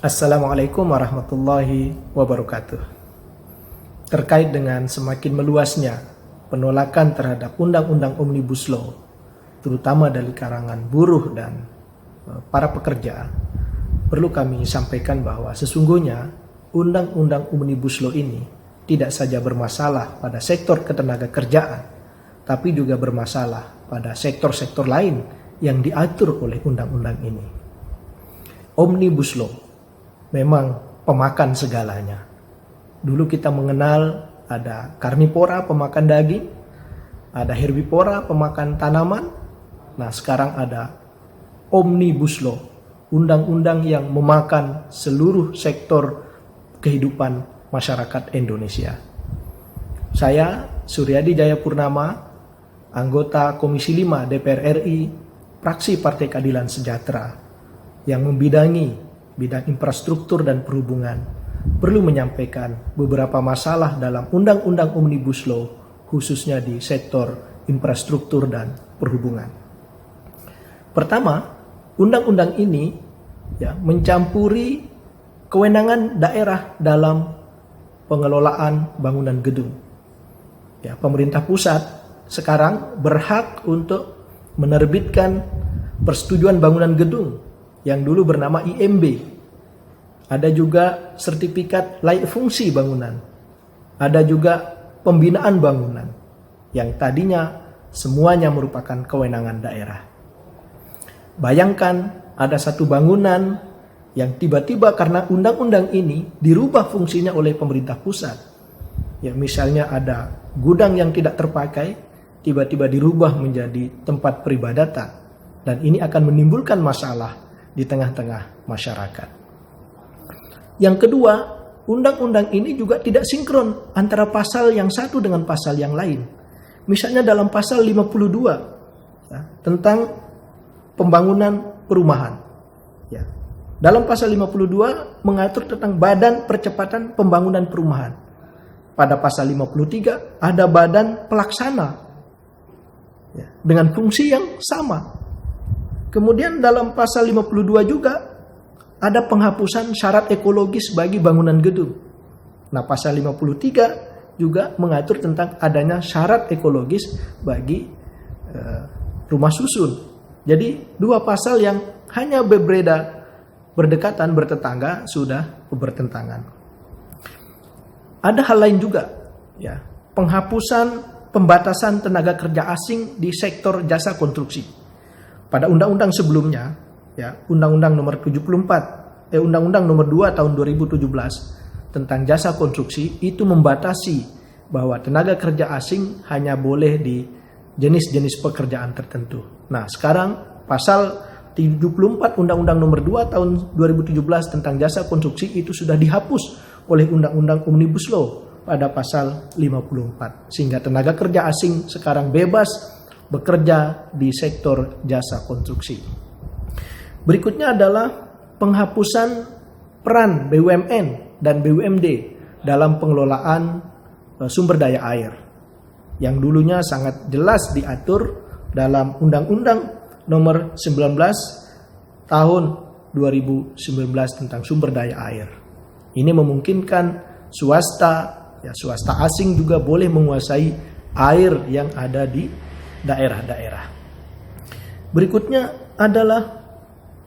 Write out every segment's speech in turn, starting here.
Assalamualaikum warahmatullahi wabarakatuh. Terkait dengan semakin meluasnya penolakan terhadap Undang-Undang Omnibus Law, terutama dari kalangan buruh dan para pekerja, perlu kami sampaikan bahwa sesungguhnya Undang-Undang Omnibus Law ini tidak saja bermasalah pada sektor ketenaga kerjaan, tapi juga bermasalah pada sektor-sektor lain yang diatur oleh undang-undang ini. Omnibus Law memang pemakan segalanya. Dulu kita mengenal ada karnivora, pemakan daging, ada herbivora, pemakan tanaman. Nah, sekarang ada Omnibus Law, undang-undang yang memakan seluruh sektor kehidupan masyarakat Indonesia. Saya, Suryadi Jayapurnama, anggota Komisi 5 DPR RI, fraksi Partai Keadilan Sejahtera, yang membidangi bidang infrastruktur dan perhubungan, perlu menyampaikan beberapa masalah dalam Undang-Undang Omnibus Law, khususnya di sektor infrastruktur dan perhubungan. Pertama, undang-undang ini mencampuri kewenangan daerah dalam pengelolaan bangunan gedung. Pemerintah pusat sekarang berhak untuk menerbitkan persetujuan bangunan gedung yang dulu bernama IMB. Ada juga sertifikat layak fungsi bangunan. Ada juga pembinaan bangunan yang tadinya semuanya merupakan kewenangan daerah. Bayangkan ada satu bangunan yang tiba-tiba karena undang-undang ini dirubah fungsinya oleh pemerintah pusat. Misalnya ada gudang yang tidak terpakai, tiba-tiba dirubah menjadi tempat peribadatan. Dan ini akan menimbulkan masalah di tengah-tengah masyarakat. Yang kedua, undang-undang ini juga tidak sinkron antara pasal yang satu dengan pasal yang lain. Misalnya dalam pasal 52 tentang pembangunan perumahan. Dalam pasal 52 mengatur tentang Badan Percepatan Pembangunan Perumahan. Pada pasal 53 ada badan pelaksana dengan fungsi yang sama. Kemudian dalam pasal 52 juga ada penghapusan syarat ekologis bagi bangunan gedung. Nah, pasal 53 juga mengatur tentang adanya syarat ekologis bagi rumah susun. Jadi dua pasal yang hanya berdekatan, bertetangga, sudah bertentangan. Ada hal lain juga, penghapusan pembatasan tenaga kerja asing di sektor jasa konstruksi. Pada undang-undang sebelumnya, Undang-Undang nomor 74, Undang-Undang nomor 2 tahun 2017 tentang jasa konstruksi itu membatasi bahwa tenaga kerja asing hanya boleh di jenis-jenis pekerjaan tertentu. Nah, sekarang pasal 74 Undang-Undang nomor 2 tahun 2017 tentang jasa konstruksi itu sudah dihapus oleh Undang-Undang Omnibus Law pada pasal 54. Sehingga tenaga kerja asing sekarang bebas bekerja di sektor jasa konstruksi. Berikutnya adalah penghapusan peran BUMN dan BUMD dalam pengelolaan sumber daya air. Yang dulunya sangat jelas diatur dalam Undang-Undang nomor 19 tahun 2019 tentang sumber daya air. Ini memungkinkan swasta asing juga boleh menguasai air yang ada di daerah-daerah. Berikutnya adalah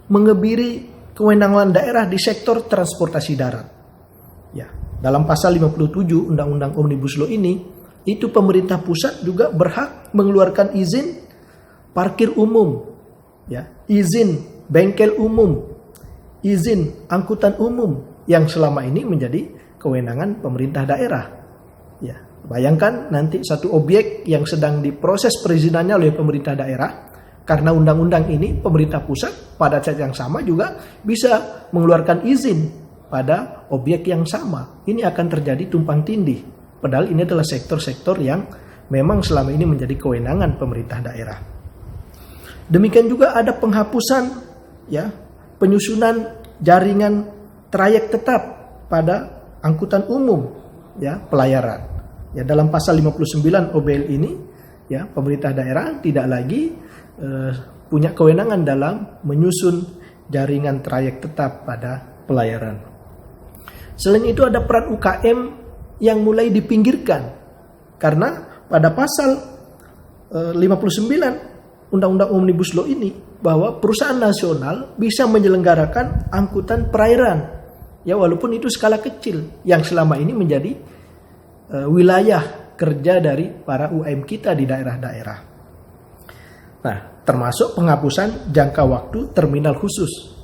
mengebiri kewenangan daerah di sektor transportasi darat. Dalam pasal 57 Undang-Undang Omnibus Law ini, itu pemerintah pusat juga berhak mengeluarkan izin parkir umum, izin bengkel umum, izin angkutan umum yang selama ini menjadi kewenangan pemerintah daerah. Bayangkan nanti satu objek yang sedang diproses perizinannya oleh pemerintah daerah, karena undang-undang ini pemerintah pusat pada saat yang sama juga bisa mengeluarkan izin pada objek yang sama. Ini akan terjadi tumpang tindih. Padahal ini adalah sektor-sektor yang memang selama ini menjadi kewenangan pemerintah daerah. Demikian juga ada penghapusan penyusunan jaringan trayek tetap pada angkutan umum pelayaran. Dalam pasal 59 OBL ini, pemerintah daerah tidak lagi punya kewenangan dalam menyusun jaringan trayek tetap pada pelayaran. Selain itu ada peran UKM yang mulai dipinggirkan karena pada pasal 59 Undang-Undang Omnibus Law ini bahwa perusahaan nasional bisa menyelenggarakan angkutan perairan, ya walaupun itu skala kecil yang selama ini menjadi wilayah kerja dari para UMKM kita di daerah-daerah. Nah, termasuk penghapusan jangka waktu terminal khusus.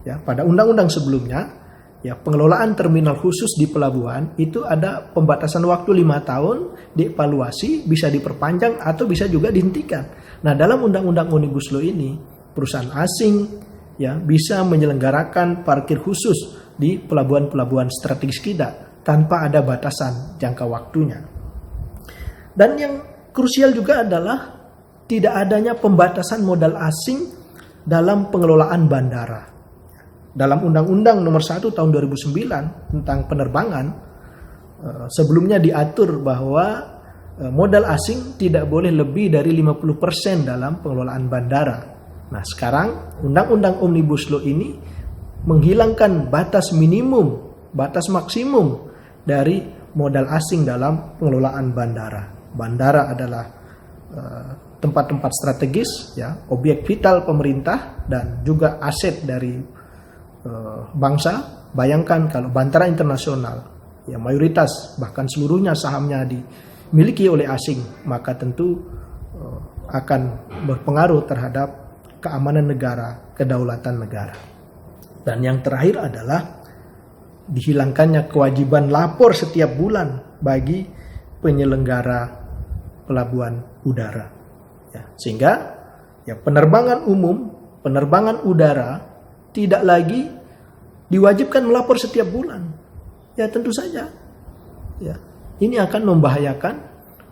Ya, pada undang-undang sebelumnya, ya pengelolaan terminal khusus di pelabuhan itu ada pembatasan waktu 5 tahun, dievaluasi, bisa diperpanjang atau bisa juga dihentikan. Nah, dalam undang-undang Omnibus Law ini, perusahaan asing ya bisa menyelenggarakan parkir khusus di pelabuhan-pelabuhan strategis kita tanpa ada batasan jangka waktunya. Dan yang krusial juga adalah tidak adanya pembatasan modal asing dalam pengelolaan bandara. Dalam Undang-Undang Nomor 1 Tahun 2009 tentang penerbangan, sebelumnya diatur bahwa modal asing tidak boleh lebih dari 50% dalam pengelolaan bandara. Nah, sekarang Undang-Undang Omnibus Law ini menghilangkan batas minimum, batas maksimum dari modal asing dalam pengelolaan bandara. Bandara adalah tempat-tempat strategis, ya, objek vital pemerintah dan juga aset dari bangsa. Bayangkan kalau bandara internasional ya mayoritas bahkan seluruhnya sahamnya dimiliki oleh asing, maka tentu akan berpengaruh terhadap keamanan negara, kedaulatan negara. Dan yang terakhir adalah dihilangkannya kewajiban lapor setiap bulan bagi penyelenggara pelabuhan udara. Ya, sehingga ya penerbangan umum, penerbangan udara tidak lagi diwajibkan melapor setiap bulan. Ya tentu saja. Ya, ini akan membahayakan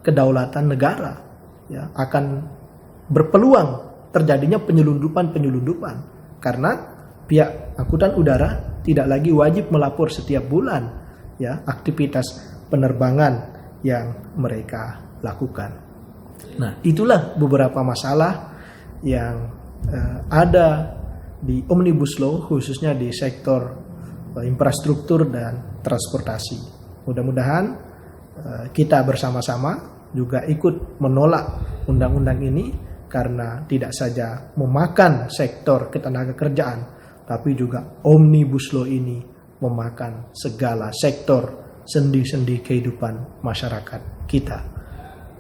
kedaulatan negara. Ya, akan berpeluang terjadinya penyelundupan karena pihak angkutan udara tidak lagi wajib melapor setiap bulan ya aktivitas penerbangan yang mereka lakukan. Nah, itulah beberapa masalah yang ada di Omnibus Law, khususnya di sektor infrastruktur dan transportasi. Mudah-mudahan kita bersama-sama juga ikut menolak undang-undang ini karena tidak saja memakan sektor ketenagakerjaan, tapi juga Omnibus Law ini memakan segala sektor sendi-sendi kehidupan masyarakat kita.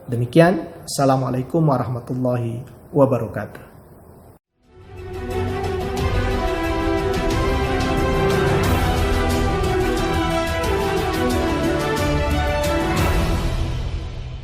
Demikian, Assalamualaikum warahmatullahi wabarakatuh.